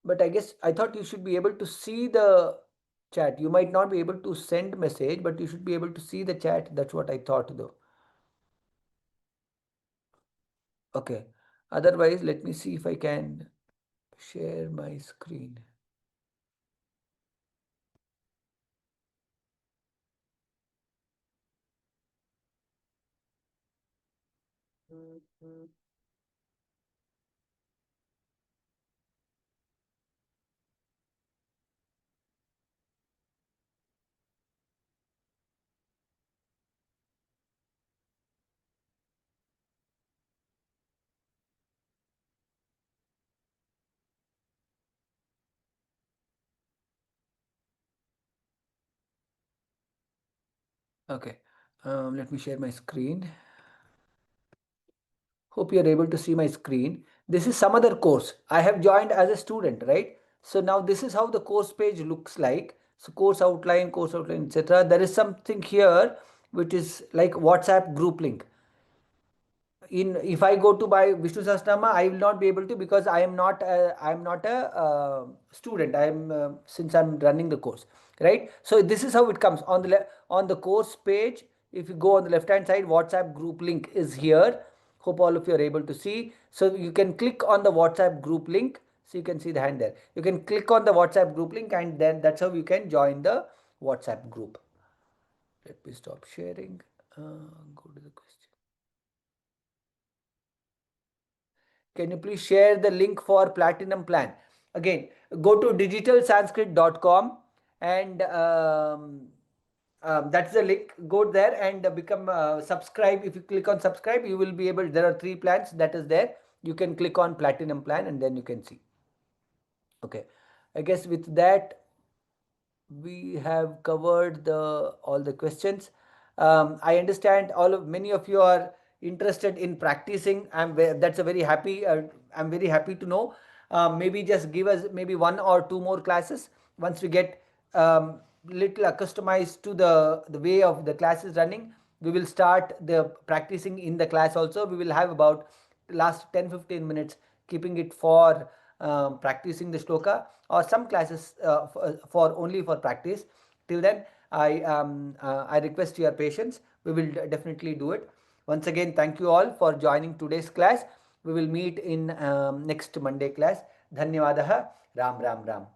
But I guess I thought you should be able to see the chat. You might not be able to send message, but you should be able to see the chat. That's what I thought though. Okay. Otherwise, let me see if I can share my screen. Okay. Let me share my screen. Hope you are able to see my screen. This is some other course. I have joined as a student, right? So now this is how the course page looks like. So course outline, etc. There is something here which is like WhatsApp group link. If I go to buy Vishnu Sahasranama, I will not be able to, because I am not a student. I am since I'm running the course, right? So this is how it comes on the course page. If you go on the left hand side, WhatsApp group link is here. Hope all of you are able to see. So you can click on the WhatsApp group link. So you can see the hand there. You can click on the WhatsApp group link, and then that's how you can join the WhatsApp group. Let me stop sharing. Go to the question. Can you please share the link for platinum plan? Again, go to digitalsanskrit.com and that's the link. Go there and become subscribe. If you click on subscribe, you will be able. There are 3 plans that is there. You can click on platinum plan and then you can see. Okay, I guess with that we have covered all the questions. I understand many of you are interested in practicing. That's a very happy. I'm very happy to know. Maybe just give us maybe 1 or 2 more classes. Once we get little customized to the way of the class is running, we will start the practicing in the class also. We will have about last 10-15 minutes keeping it for practicing the shloka, or some classes for only for practice. Till then, I request your patience. We will definitely do it. Once again, thank you all for joining today's class. We will meet in next Monday class. Dhanyavadaha. Ram Ram Ram.